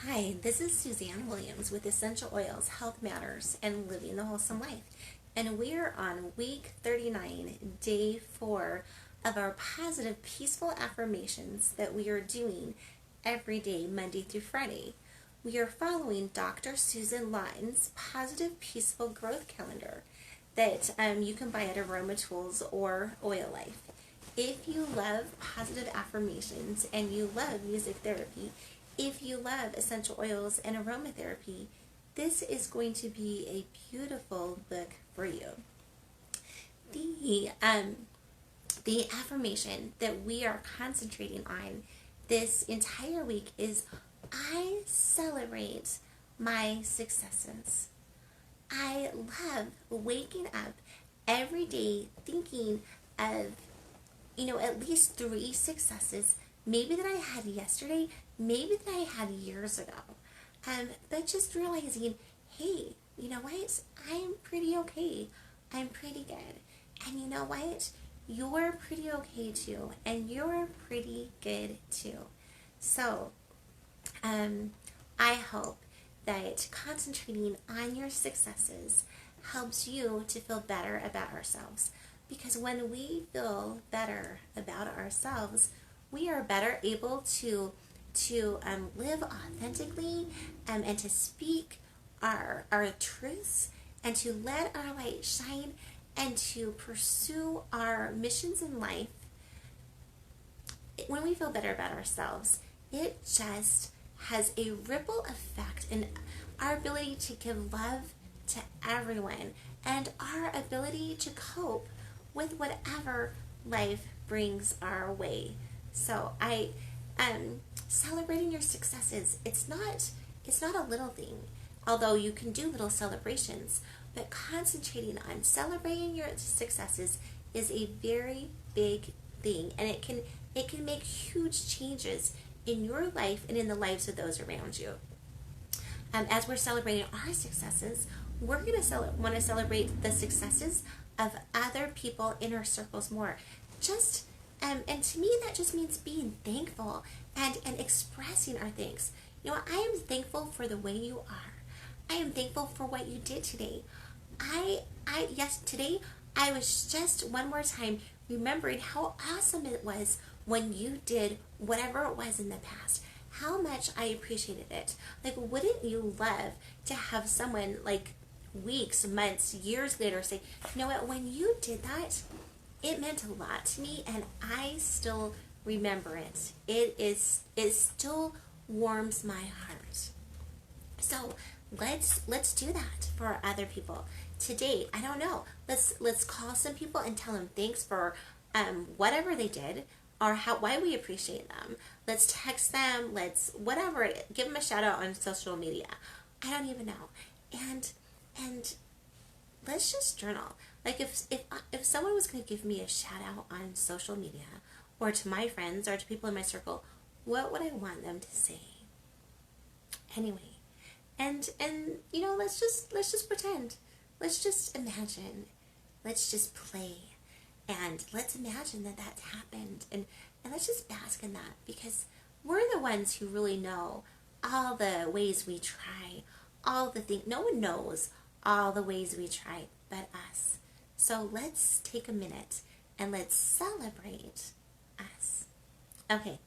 Hi, this is Suzanne Williams with Essential Oils, Health Matters, and Living the Wholesome Life. And we're on week 39, day 4 of our positive, peaceful affirmations that we are doing every day, Monday through Friday. We are following Dr. Susan Lawton's Positive, Peaceful Growth Calendar that you can buy at Aroma Tools or Oil Life. If you love positive affirmations and you love music therapy, if you love essential oils and aromatherapy, this is going to be a beautiful book for you. The the affirmation that we are concentrating on this entire week is I celebrate my successes. I love waking up every day thinking of, at least 3 successes, maybe that I had yesterday, maybe that I had years ago. But just realizing, hey, you know what? I'm pretty okay. I'm pretty good. And you know what? You're pretty okay too. And you're pretty good too. So, I hope that concentrating on your successes helps you to feel better about ourselves. Because when we feel better about ourselves, we are better able to live authentically and to speak our truths and to let our light shine and to pursue our missions in life. When we feel better about ourselves, it just has a ripple effect in our ability to give love to everyone and our ability to cope with whatever life brings our way. So celebrating your successes, it's not a little thing, although you can do little celebrations, but concentrating on celebrating your successes is a very big thing, and it can make huge changes in your life and in the lives of those around you. As we're celebrating our successes, we're going to want to celebrate the successes of other people in our circles more. And to me, that just means being thankful and expressing our thanks. I am thankful for the way you are. I am thankful for what you did today. Yes, today I was just one more time remembering how awesome it was when you did whatever it was in the past. How much I appreciated it. Like, wouldn't you love to have someone like weeks, months, years later say, you know what, when you did that, it meant a lot to me and I still remember it. It still warms my heart. So let's do that for other people. Today, I don't know. Let's call some people and tell them thanks for whatever they did or why we appreciate them. Let's text them. Let's whatever. Give them a shout out on social media. I don't even know. And let's just journal. Like if someone was going to give me a shout out on social media or to my friends or to people in my circle, what would I want them to say? Anyway, and let's just pretend. Let's just imagine. Let's just play. And let's imagine that that's happened and let's just bask in that because we're the ones who really know all the ways we try, all the things. No one knows all the ways we try but us. So let's take a minute and let's celebrate us. Okay,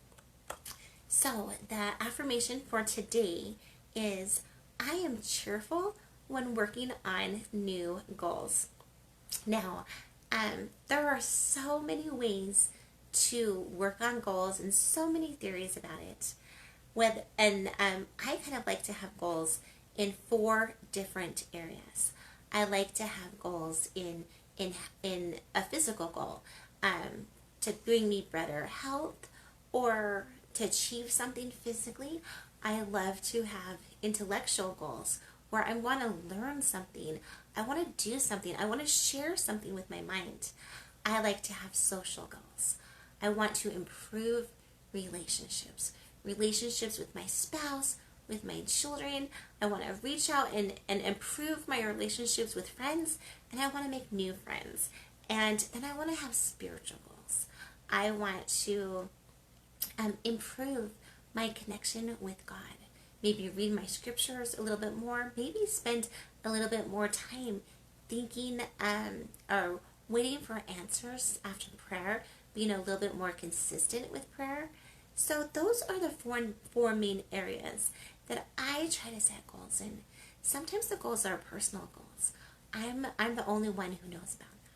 so the affirmation for today is I am cheerful when working on new goals. Now, there are so many ways to work on goals and so many theories about it. I kind of like to have goals in 4 different areas. I like to have goals in a physical goal, to bring me better health or to achieve something physically. I love to have intellectual goals where I want to learn something. I want to do something. I want to share something with my mind. I like to have social goals. I want to improve relationships with my spouse, with my children. I want to reach out and improve my relationships with friends, and I want to make new friends. And then I want to have spiritual goals. I want to improve my connection with God. maybe read my scriptures a little bit more, maybe spend a little bit more time thinking or waiting for answers after prayer, being a little bit more consistent with prayer. So those are the four main areas that I try to set goals in. Sometimes the goals are personal goals. I'm the only one who knows about them.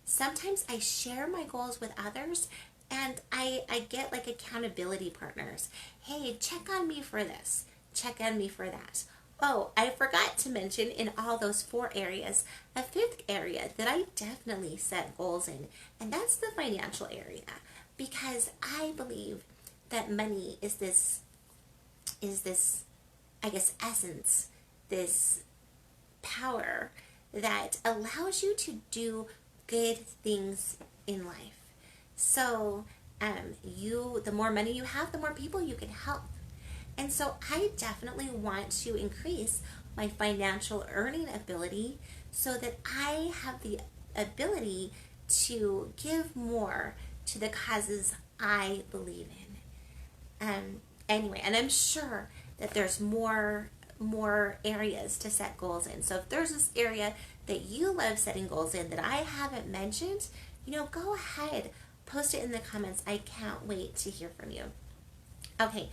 Sometimes I share my goals with others, and I get like accountability partners. Hey, check on me for this. Check on me for that. Oh, I forgot to mention in all those four areas, a fifth area that I definitely set goals in, and that's the financial area. Because I believe that money is this, I guess, essence, this power that allows you to do good things in life. So, the more money you have, the more people you can help. And so I definitely want to increase my financial earning ability so that I have the ability to give more to the causes I believe in. Anyway, and I'm sure that there's more areas to set goals in. So if there's this area that you love setting goals in that I haven't mentioned, go ahead, post it in the comments. I can't wait to hear from you. Okay,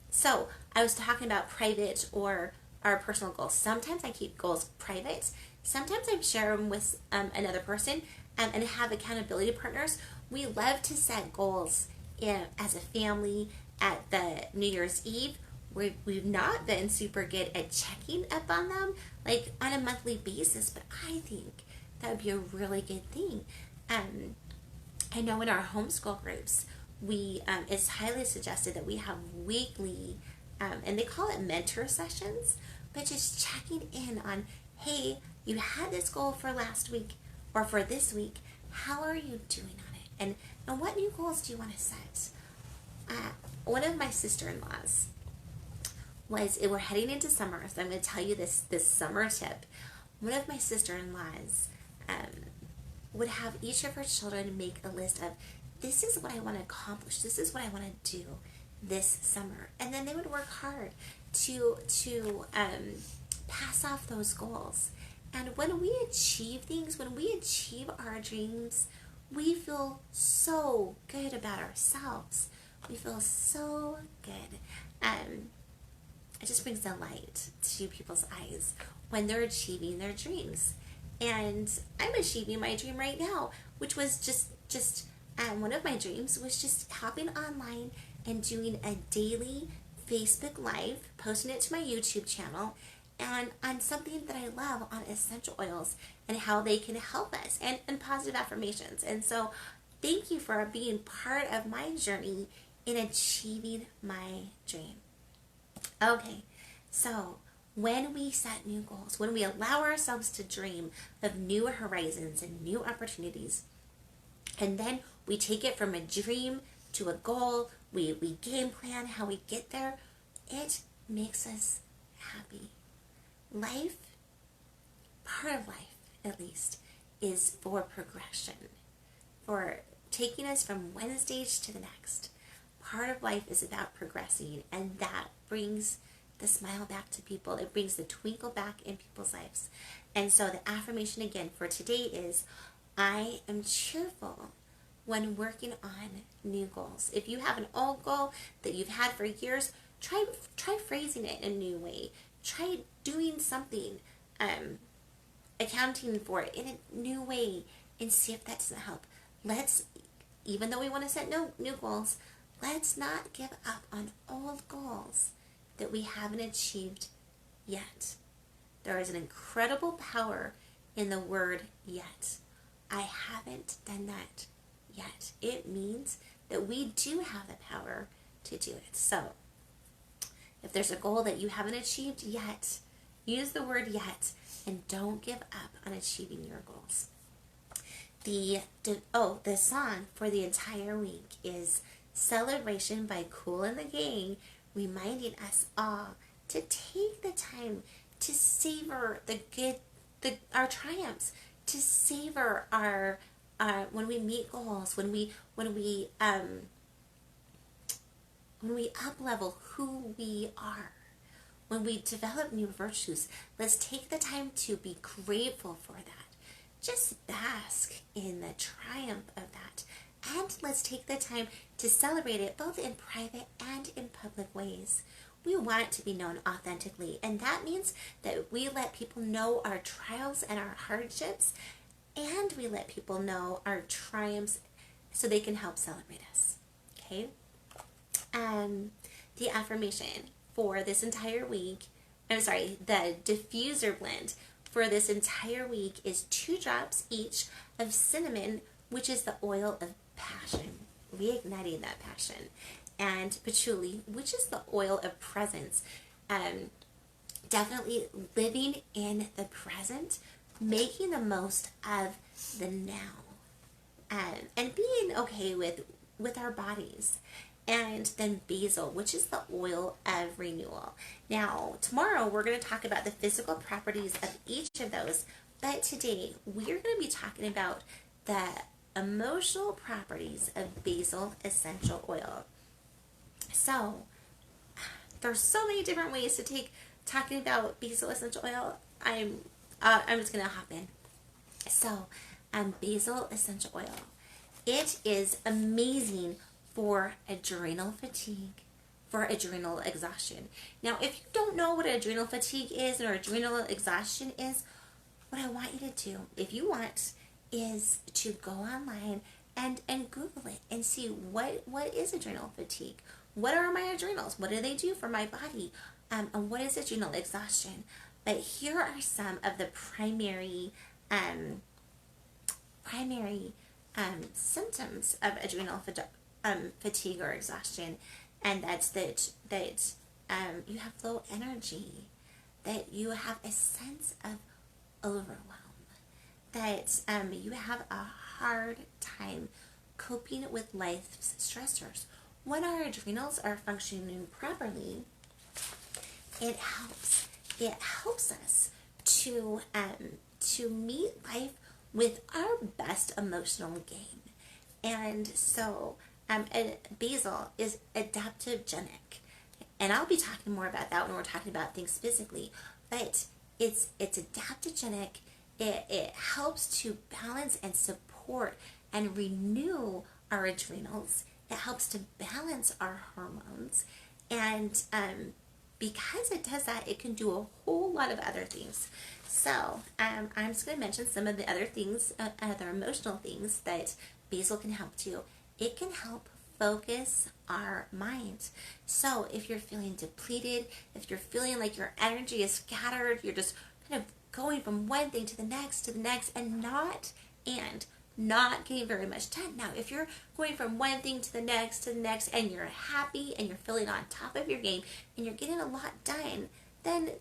so I was talking about private or our personal goals. Sometimes I keep goals private. Sometimes I share them with another person and have accountability partners. We love to set goals as a family at the New Year's Eve. We've not been super good at checking up on them, like on a monthly basis, but I think that would be a really good thing. I know in our homeschool groups, it's highly suggested that we have weekly, and they call it mentor sessions, but just checking in on, hey, you had this goal for last week or for this week. How are you doing on it? And what new goals do you want to set? One of my sister-in-laws we're heading into summer, so I'm going to tell you this summer tip. One of my sister-in-laws would have each of her children make a list of, this is what I want to accomplish, this is what I want to do this summer, and then they would work hard to pass off those goals. And when we achieve things, when we achieve our dreams, we feel so good about ourselves. We feel so good. It just brings a light to people's eyes when they're achieving their dreams. And I'm achieving my dream right now, which was just one of my dreams was just hopping online and doing a daily Facebook Live, posting it to my YouTube channel, and on something that I love on essential oils and how they can help us, and positive affirmations. And so thank you for being part of my journey in achieving my dream. Okay, so when we set new goals, when we allow ourselves to dream of new horizons and new opportunities, and then we take it from a dream to a goal, we game plan how we get there, it makes us happy. Life, part of life at least, is for progression, for taking us from one stage to the next. Part of life is about progressing, and that brings the smile back to people. It brings the twinkle back in people's lives. And so the affirmation again for today is, I am cheerful when working on new goals. If you have an old goal that you've had for years, try phrasing it in a new way. Try doing something, accounting for it in a new way, and see if that doesn't help. Even though we want to set new goals, let's not give up on old goals that we haven't achieved yet. There is an incredible power in the word yet. I haven't done that yet. It means that we do have the power to do it. So, if there's a goal that you haven't achieved yet, use the word yet and don't give up on achieving your goals. The song for the entire week is Celebration by Kool and the Gang, reminding us all to take the time to savor our triumphs, to savor our when we meet goals, when we when we up level who we are, when we develop new virtues, let's take the time to be grateful for that. Just bask in the triumph of that. And let's take the time to celebrate it both in private and in public ways. We want to be known authentically, and that means that we let people know our trials and our hardships, and we let people know our triumphs so they can help celebrate us. Okay? The affirmation for this entire week, the diffuser blend for this entire week is 2 drops each of cinnamon, which is the oil of passion, reigniting that passion, and patchouli, which is the oil of presence. Definitely living in the present, making the most of the now, and being okay with our bodies. And then basil, which is the oil of renewal. Now, tomorrow we're going to talk about the physical properties of each of those, but today we're going to be talking about the emotional properties of basil essential oil. So, there's so many different ways to take talking about basil essential oil. I'm just going to hop in. So, basil essential oil. It is amazing for adrenal fatigue, for adrenal exhaustion. Now, if you don't know what adrenal fatigue is or adrenal exhaustion is, what I want you to do, if you want, is to go online and Google it and see what is adrenal fatigue. What are my adrenals? What do they do for my body? And what is adrenal exhaustion? But here are some of the primary symptoms of adrenal fatigue or exhaustion, and that's that you have low energy, that you have a sense of overwhelm, that you have a hard time coping with life's stressors. When our adrenals are functioning properly, it helps us to meet life with our best emotional game. And so basil is adaptogenic, and I'll be talking more about that when we're talking about things physically, but it's adaptogenic. It helps to balance and support and renew our adrenals. It helps to balance our hormones, and because it does that, it can do a whole lot of other things. So I'm just going to mention some of the other things, other emotional things that basil can help do. It can help focus our mind. So if you're feeling depleted, if you're feeling like your energy is scattered, you're just kind of going from one thing to the next, and not getting very much done. Now, if you're going from one thing to the next, and you're happy and you're feeling on top of your game and you're getting a lot done, then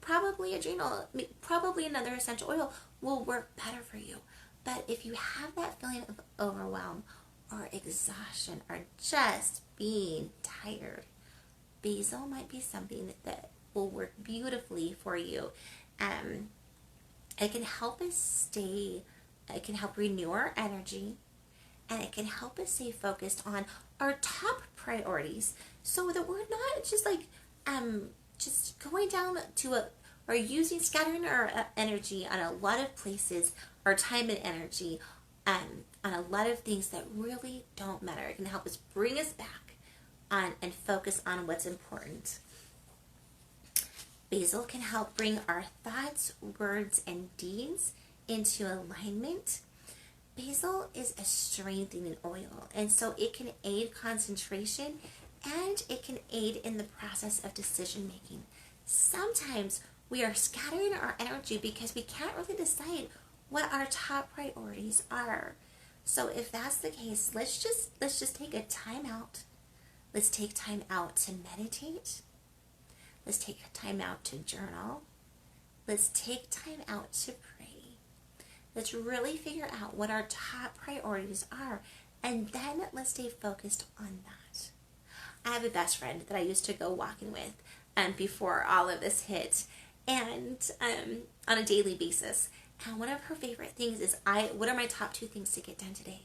probably another essential oil will work better for you. But if you have that feeling of overwhelm or exhaustion or just being tired, basil might be something that will work beautifully for you. It can help us it can help renew our energy, and it can help us stay focused on our top priorities, so that we're not just just going down to scattering our energy on a lot of places, our time and energy, on a lot of things that really don't matter. It can help us bring us back on and focus on what's important. Basil can help bring our thoughts, words, and deeds into alignment. Basil is a strengthening oil, and so it can aid concentration, and it can aid in the process of decision making. Sometimes we are scattering our energy because we can't really decide what our top priorities are. So if that's the case, let's just take a time out. Let's take time out to meditate. Let's take time out to journal. Let's take time out to pray. Let's really figure out what our top priorities are, and then let's stay focused on that. I have a best friend that I used to go walking with before all of this hit, and on a daily basis. And one of her favorite things is, what are my top 2 things to get done today?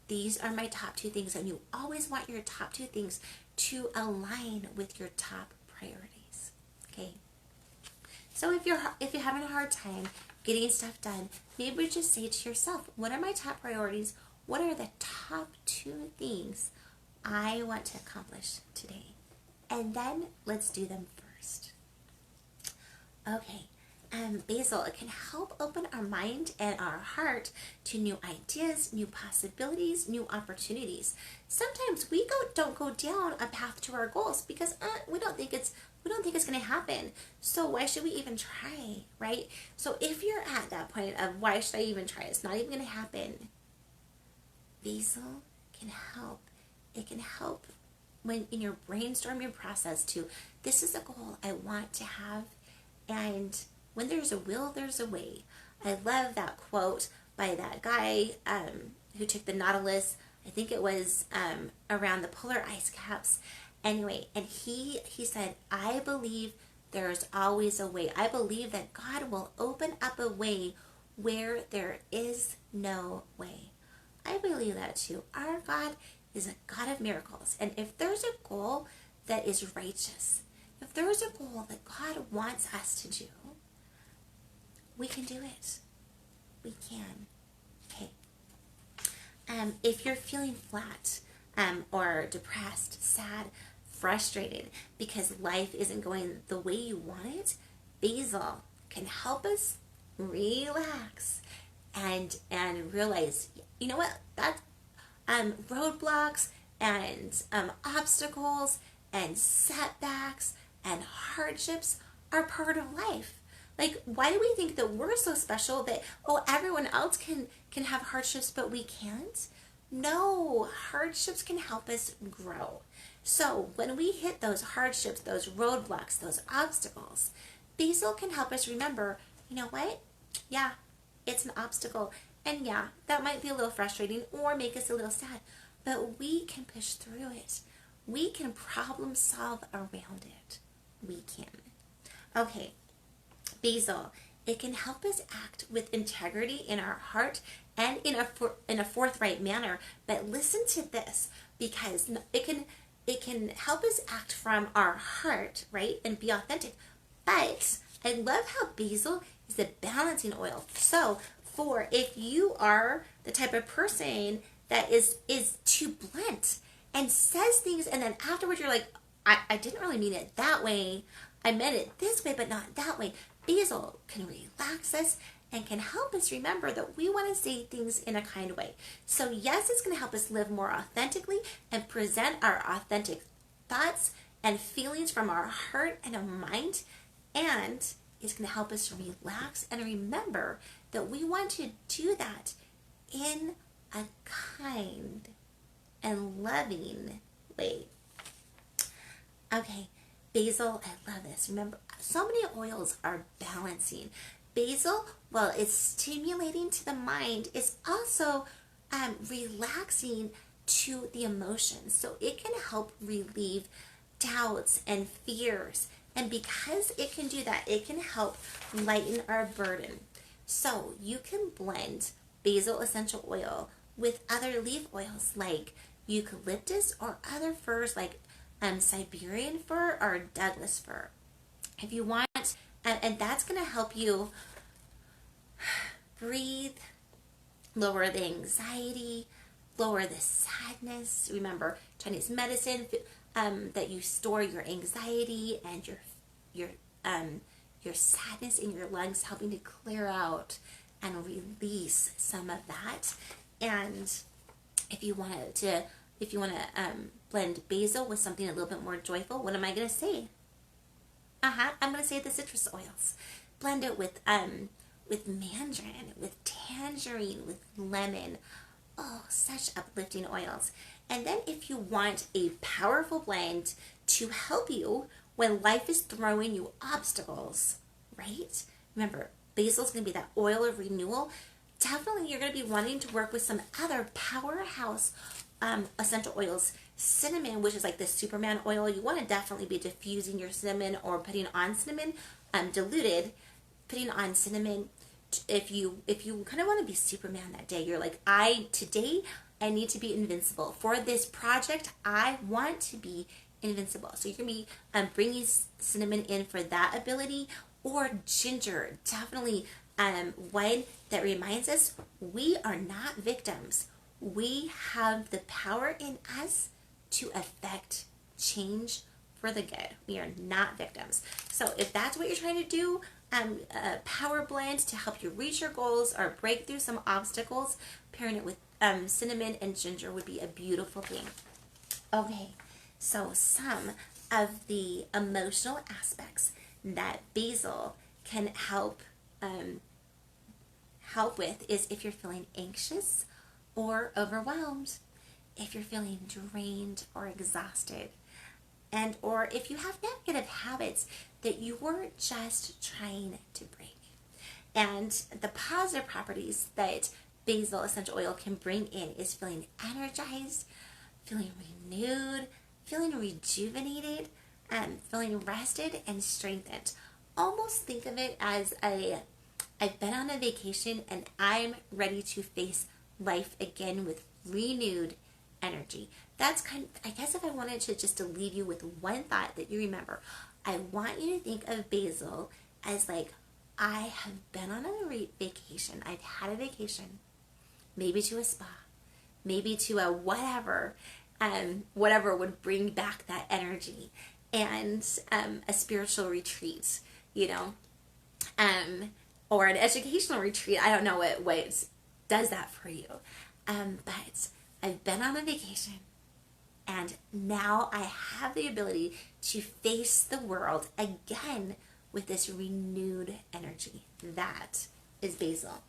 These are my top 2 things, and you always want your top 2 things to align with your top priorities. Okay. So if you're having a hard time getting stuff done, maybe just say to yourself, what are my top priorities? What are the top 2 things I want to accomplish today? And then let's do them first. Okay. Basil, it can help open our mind and our heart to new ideas, new possibilities, new opportunities. Sometimes we don't go down a path to our goals because we don't think it's going to happen. So why should we even try, right? So if you're at that point of why should I even try? It's not even going to happen. Basil can help. It can help when in your brainstorming process to, this is a goal I want to have, and when there's a will, there's a way. I love that quote by that guy who took the Nautilus, I think it was around the polar ice caps. Anyway, and he said, I believe there's always a way. I believe that God will open up a way where there is no way. I believe that too. Our God is a God of miracles. And if there's a goal that is righteous, if there's a goal that God wants us to do, we can do it. We can. Okay. If you're feeling flat or depressed, sad, frustrated because life isn't going the way you want it, basil can help us relax and realize, you know what, that roadblocks and obstacles and setbacks and hardships are part of life. Like, why do we think that we're so special that, everyone else can have hardships, but we can't? No, hardships can help us grow. So when we hit those hardships, those roadblocks, those obstacles, basil can help us remember, you know what? Yeah, it's an obstacle. And yeah, that might be a little frustrating or make us a little sad, but we can push through it. We can problem solve around it. We can. Okay. Basil, it can help us act with integrity in our heart and in a forthright manner. But listen to this, because it can help us act from our heart, right, and be authentic. But I love how basil is a balancing oil. So for if you are the type of person that is too blunt and says things, and then afterwards you're like, I didn't really mean it that way. I meant it this way, but not that way. Basil can relax us and can help us remember that we want to say things in a kind way. So yes, it's going to help us live more authentically and present our authentic thoughts and feelings from our heart and our mind. And it's going to help us relax and remember that we want to do that in a kind and loving way. Okay. Basil, I love this. Remember, so many oils are balancing. Basil, well, it's stimulating to the mind. It's also relaxing to the emotions. So it can help relieve doubts and fears. And because it can do that, it can help lighten our burden. So you can blend basil essential oil with other leaf oils like eucalyptus or other furs like Siberian fir or Douglas fir. If you want, and that's going to help you breathe, lower the anxiety, lower the sadness. Remember, Chinese medicine that you store your anxiety and your sadness in your lungs, helping to clear out and release some of that. And if you want to blend basil with something a little bit more joyful, what am I going to say? I'm going to say the citrus oils. Blend it with mandarin, with tangerine, with lemon. Oh, such uplifting oils. And then if you want a powerful blend to help you when life is throwing you obstacles, right? Remember, basil is going to be that oil of renewal. Definitely you're going to be wanting to work with some other powerhouse essential oils. Cinnamon, which is like the Superman oil, you want to definitely be diffusing your cinnamon or putting on cinnamon, diluted, putting on cinnamon. If you kind of want to be Superman that day, you're like, today I need to be invincible. For this project, I want to be invincible. So you're going to be bringing cinnamon in for that ability, or ginger. Definitely one that reminds us we are not victims. We have the power in us to affect change for the good. We are not victims. So if that's what you're trying to do, a power blend to help you reach your goals or break through some obstacles, pairing it with cinnamon and ginger would be a beautiful thing. Okay, so some of the emotional aspects that basil can help with is if you're feeling anxious or overwhelmed, if you're feeling drained or exhausted, and or if you have negative habits that you were just trying to break. And the positive properties that basil essential oil can bring in is feeling energized, feeling renewed, feeling rejuvenated, feeling rested and strengthened. Almost think of it as I've been on a vacation and I'm ready to face life again with renewed energy. That's I guess if I wanted to leave you with one thought that you remember, I want you to think of basil as like, I have been on a vacation. I've had a vacation, maybe to a spa, maybe to a whatever would bring back that energy, and a spiritual retreat, or an educational retreat. I don't know what does that for you, but I've been on a vacation, and now I have the ability to face the world again with this renewed energy. That is basil.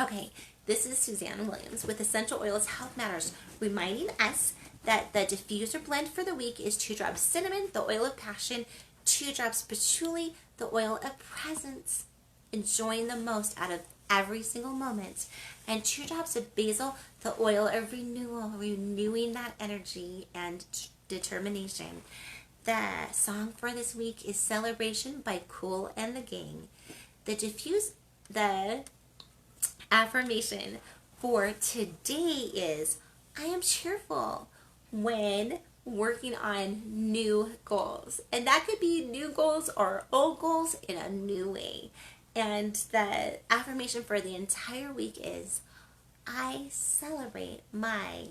Okay, this is Suzanne Williams with Essential Oils Health Matters, reminding us that the diffuser blend for the week is 2 drops cinnamon, the oil of passion, 2 drops patchouli, the oil of presence, enjoying the most out of every single moment, and 2 drops of basil, the oil of renewal, renewing that energy and determination. The song for this week is Celebration by Kool and the Gang. The affirmation for today is, I am cheerful when working on new goals. And that could be new goals or old goals in a new way. And the affirmation for the entire week is, I celebrate my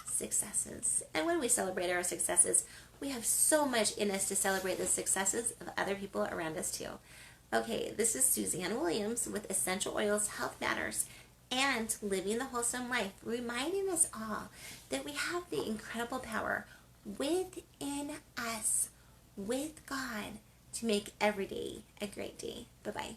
successes. And when we celebrate our successes, we have so much in us to celebrate the successes of other people around us too. Okay, this is Suzanne Williams with Essential Oils Health Matters and Living the Wholesome Life, reminding us all that we have the incredible power within us, with God, to make every day a great day. Bye-bye.